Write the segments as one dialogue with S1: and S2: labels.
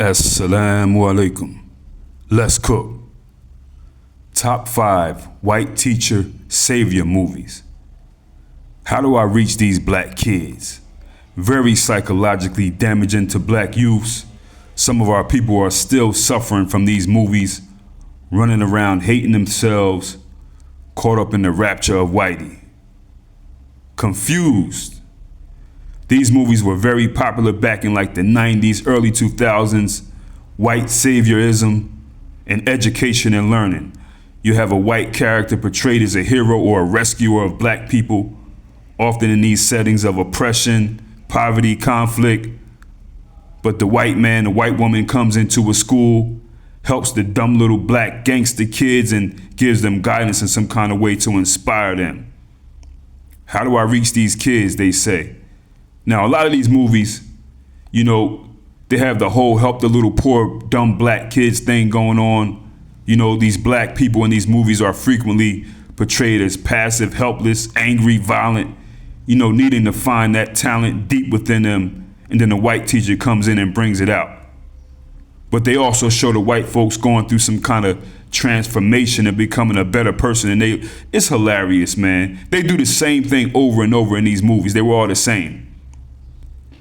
S1: Assalamu alaikum. Let's cook. Top 5 white teacher savior movies. How do I reach these black kids? Very psychologically damaging to black youths. Some of our people are still suffering from these movies, running around hating themselves, caught up in the rapture of whitey. Confused. These movies were very popular back in like the 90s, early 2000s. White saviorism and education and learning. You have a white character portrayed as a hero or a rescuer of black people, often in these settings of oppression, poverty, conflict. But the white man, the white woman comes into a school, helps the dumb little black gangster kids and gives them guidance in some kind of way to inspire them. How do I reach these kids, they say. Now, a lot of these movies, they have the whole help the little poor dumb black kids thing going on. These black people in these movies are frequently portrayed as passive, helpless, angry, violent, needing to find that talent deep within them. And then the white teacher comes in and brings it out. But they also show the white folks going through some kind of transformation and becoming a better person. And it's hilarious, man. They do the same thing over and over in these movies. They were all the same.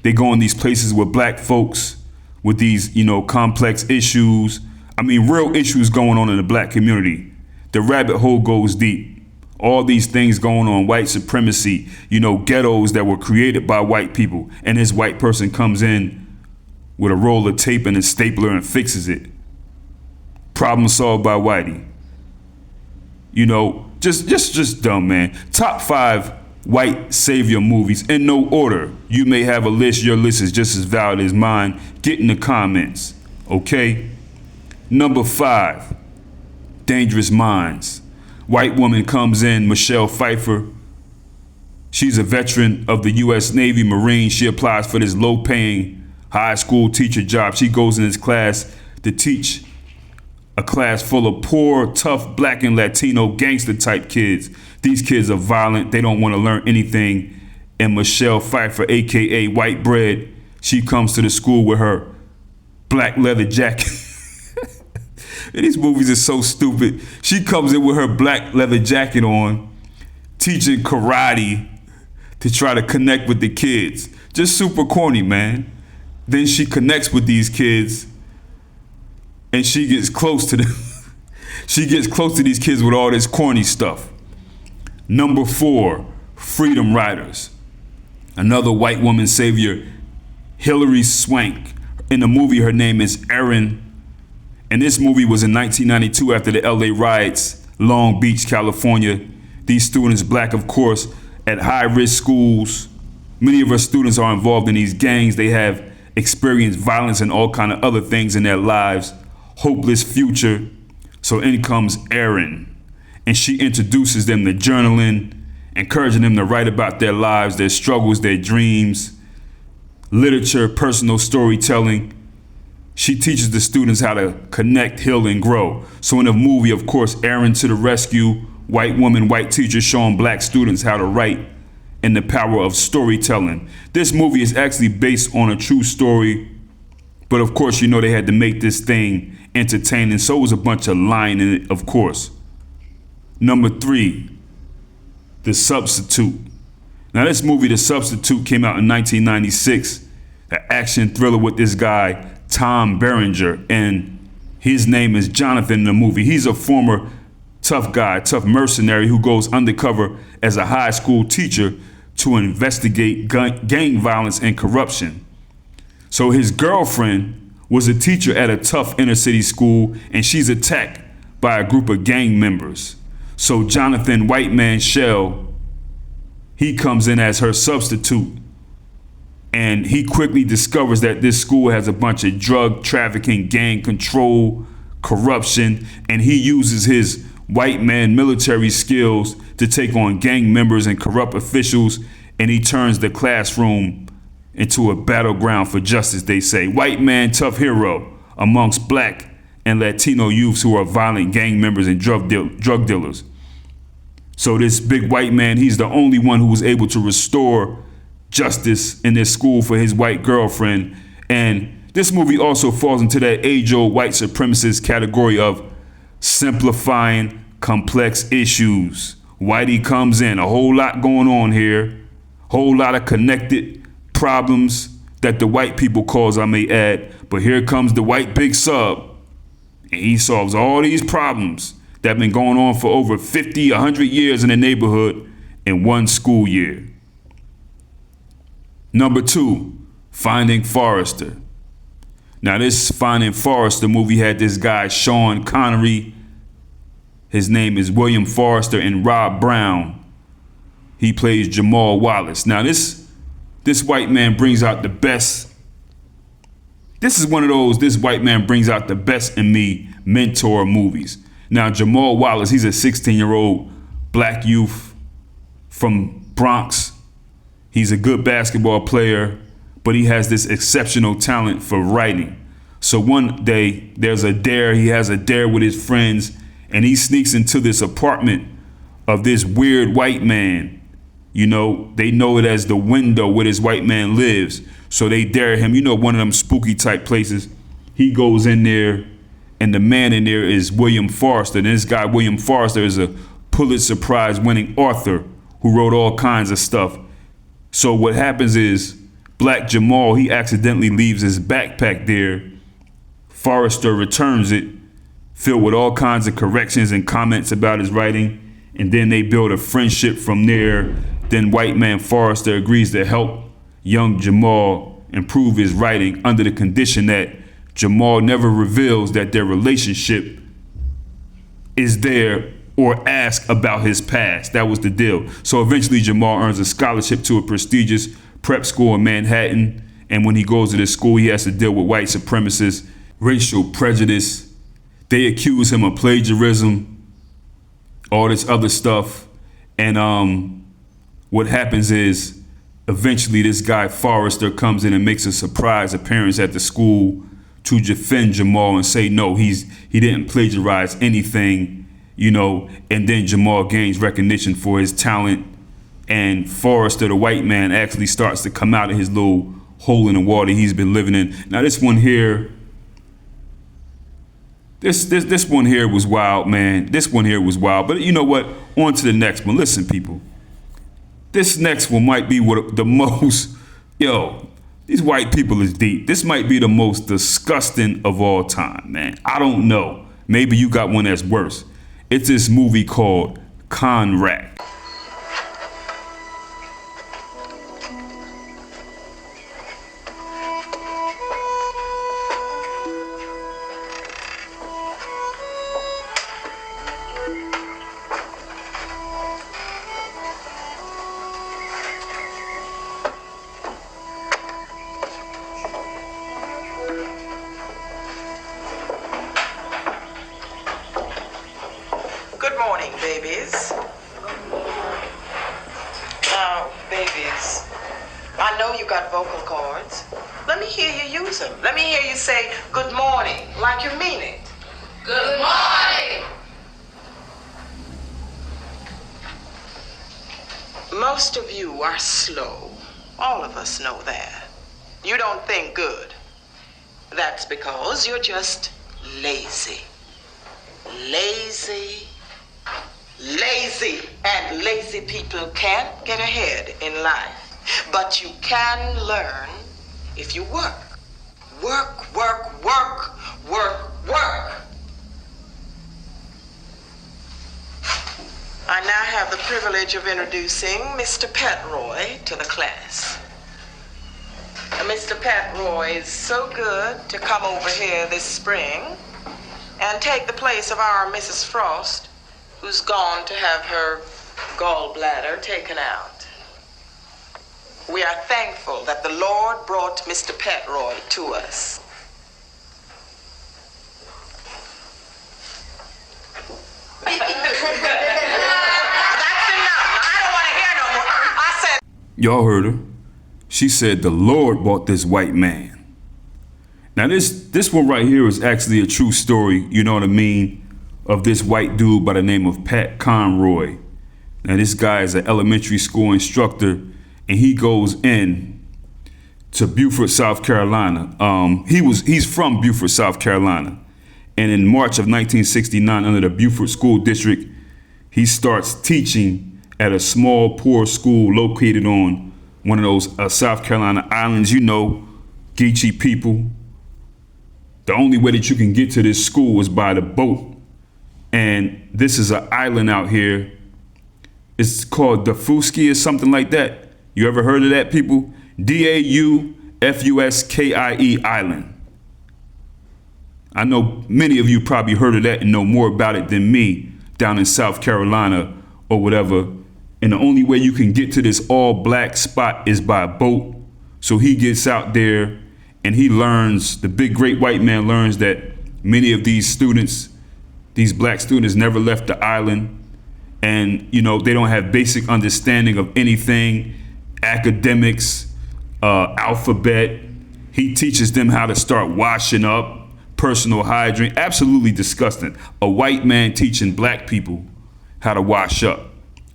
S1: They go in these places with black folks with these, complex issues. Real issues going on in the black community. The rabbit hole goes deep. All these things going on, white supremacy, ghettos that were created by white people. And this white person comes in with a roll of tape and a stapler and fixes it. Problem solved by whitey. Just dumb, man. Top 5 white savior movies in no order. You may have a list. Your list is just as valid as mine. Get in the comments, okay? Number 5, Dangerous Minds. White woman comes in, Michelle Pfeiffer. She's a veteran of the U.S. Navy Marine. She applies for this low-paying high school teacher job. She goes in this class to teach a class full of poor, tough black and Latino gangster type kids. These kids are violent. They don't want to learn anything. And Michelle Pfeiffer, AKA White Bread, she comes to the school with her black leather jacket. And these movies are so stupid. She comes in with her black leather jacket on, teaching karate to try to connect with the kids. Just super corny, man. Then she connects with these kids and she gets close to them. She gets close to these kids with all this corny stuff. Number 4, Freedom Riders. Another white woman savior, Hilary Swank. In the movie, her name is Erin. And this movie was in 1992 after the LA riots, Long Beach, California. These students, black of course, at high-risk schools. Many of our students are involved in these gangs. They have experienced violence and all kind of other things in their lives. Hopeless future. So in comes Erin. And she introduces them to journaling, encouraging them to write about their lives, their struggles, their dreams, literature, personal storytelling. She teaches the students how to connect, heal, and grow. So in the movie, of course, Erin to the rescue, white woman, white teacher showing black students how to write and the power of storytelling. This movie is actually based on a true story. But of course, they had to make this thing entertaining. So it was a bunch of lying in it, of course. Number 3, The Substitute. Now this movie, The Substitute, came out in 1996. An action thriller with this guy, Tom Berenger, and his name is Jonathan in the movie. He's a former tough guy, tough mercenary who goes undercover as a high school teacher to investigate gang violence and corruption. So his girlfriend was a teacher at a tough inner city school, and she's attacked by a group of gang members. So Jonathan, white man Shell, he comes in as her substitute. And he quickly discovers that this school has a bunch of drug trafficking, gang control, corruption, and he uses his white man military skills to take on gang members and corrupt officials, and he turns the classroom into a battleground for justice, they say. White man, tough hero amongst black and Latino youths who are violent gang members and drug dealers. So this big white man, he's the only one who was able to restore justice in this school for his white girlfriend. And this movie also falls into that age-old white supremacist category of simplifying complex issues. Whitey comes in, a whole lot going on here, whole lot of connected problems that the white people cause, I may add. But here comes the white big sub, and he solves all these problems that have been going on for over 50, 100 years in the neighborhood in one school year. Number 2, Finding Forrester. Now this Finding Forrester movie had this guy, Sean Connery. His name is William Forrester, and Rob Brown. He plays Jamal Wallace. Now this white man brings out the best. This is one of those, this white man brings out the best in me mentor movies. Now Jamal Wallace, he's a 16-year-old black youth from Bronx. He's a good basketball player, but he has this exceptional talent for writing. So one day there's a dare, he has a dare with his friends, and he sneaks into this apartment of this weird white man. You know, they know it as the window where this white man lives. So they dare him, you know, one of them spooky type places. He goes in there, and the man in there is William Forrester. And this guy, William Forrester, is a Pulitzer Prize winning author who wrote all kinds of stuff. So what happens is Black Jamal, he accidentally leaves his backpack there. Forrester returns it, filled with all kinds of corrections and comments about his writing. And then they build a friendship from there. Then white man Forrester agrees to help young Jamal improve his writing under the condition that Jamal never reveals that their relationship is there or ask about his past. That was the deal. So eventually Jamal earns a scholarship to a prestigious prep school in Manhattan. And when he goes to this school, he has to deal with white supremacists, racial prejudice. They accuse him of plagiarism, all this other stuff. And what happens is eventually this guy Forrester comes in and makes a surprise appearance at the school to defend Jamal and say no, he didn't plagiarize anything, you know. And then Jamal gains recognition for his talent, and Forrester, the white man, actually starts to come out of his little hole in the water he's been living in. Now this one here, this one here was wild, man. This one here was wild. But you know what? On to the next one. Listen, people. This next one might be what the most, these white people is deep. This might be the most disgusting of all time, man. I don't know. Maybe you got one that's worse. It's this movie called Conrack.
S2: Good morning, babies. Now, babies, I know you got vocal cords. Let me hear you use them. Let me hear you say good morning like you mean it.
S3: Good morning.
S2: Most of you are slow. All of us know that. You don't think good. That's because you're just lazy. Lazy. And lazy people can't get ahead in life. But you can learn if you work. Work. I now have the privilege of introducing Mr. Petroy to the class. Mr. Petroy is so good to come over here this spring and take the place of our Mrs. Frost, who's gone to have her gallbladder taken out. We are thankful that the Lord brought Mr. Petroy to us. That's enough. I don't want to hear no more. I said...
S1: Y'all heard her. She said the Lord brought this white man. Now this one right here is actually a true story, you know what I mean, of this white dude by the name of Pat Conroy. Now this guy is an elementary school instructor, and he goes in to Beaufort, South Carolina. He's from Beaufort, South Carolina. And in March of 1969, under the Beaufort School District, he starts teaching at a small, poor school located on one of those South Carolina islands. You know, Geechee people. The only way that you can get to this school is by the boat. And this is an island out here. It's called Daufuskie or something like that. You ever heard of that, people? Daufuskie Island. I know many of you probably heard of that and know more about it than me down in South Carolina or whatever. And the only way you can get to this all black spot is by boat. So he gets out there and he learns, the big great white man learns that many of these students, these black students, never left the island. And, you know, they don't have basic understanding of anything, academics, alphabet. He teaches them how to start washing up, personal hygiene. Absolutely disgusting. A white man teaching black people how to wash up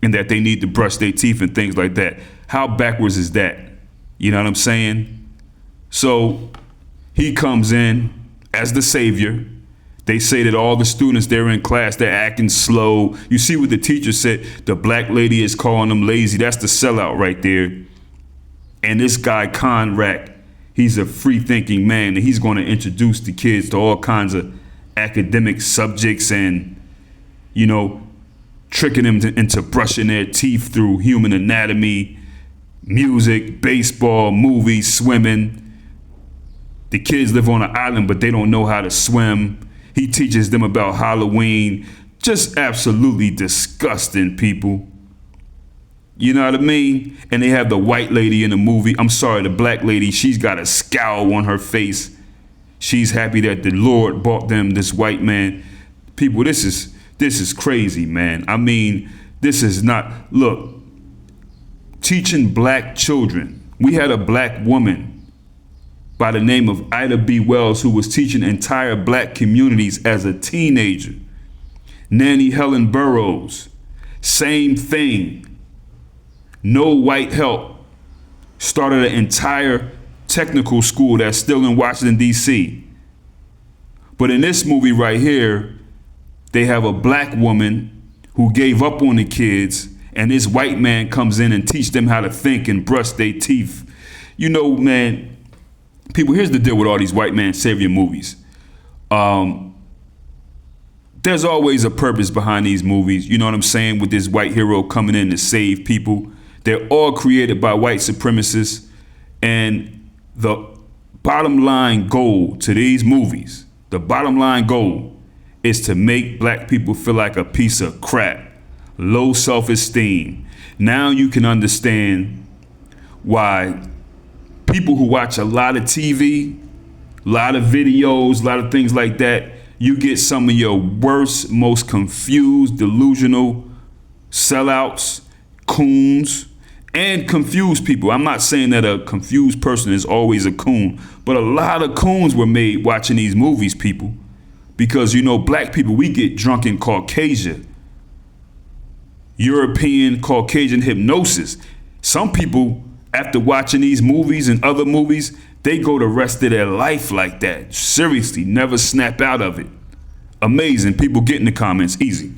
S1: and that they need to brush their teeth and things like that. How backwards is that? You know what I'm saying? So he comes in as the savior. They say that all the students they're in class, they're acting slow. You see what the teacher said, the black lady is calling them lazy. That's the sellout right there. And this guy, Conrack, he's a free thinking man, and he's going to introduce the kids to all kinds of academic subjects and, you know, tricking them into brushing their teeth through human anatomy, music, baseball, movies, swimming. The kids live on an island, but they don't know how to swim. He teaches them about Halloween. Just absolutely disgusting, people. You know what I mean? And they have the white lady in the movie. I'm sorry, the black lady, she's got a scowl on her face. She's happy that the Lord brought them this white man. People, this is crazy, man. I mean, this is not, look, teaching black children. We had a black woman by the name of Ida B. Wells, who was teaching entire black communities as a teenager. Nanny Helen Burroughs, same thing. No white help. Started an entire technical school that's still in Washington, D.C. But in this movie right here, they have a black woman who gave up on the kids, and this white man comes in and teach them how to think and brush their teeth. You know, man, people, here's the deal with all these white man savior movies. There's always a purpose behind these movies. You know what I'm saying? With this white hero coming in to save people. They're all created by white supremacists. And the bottom line goal to these movies, the bottom line goal is to make black people feel like a piece of crap, low self-esteem. Now you can understand why people who watch a lot of TV, a lot of videos, a lot of things like that, you get some of your worst, most confused, delusional sellouts, coons, and confused people. I'm not saying that a confused person is always a coon, but a lot of coons were made watching these movies, people. Because, you know, black people, we get drunk in Caucasia, European Caucasian hypnosis. Some people, after watching these movies and other movies, they go the rest of their life like that. Seriously, never snap out of it. Amazing. People, get in the comments. Easy.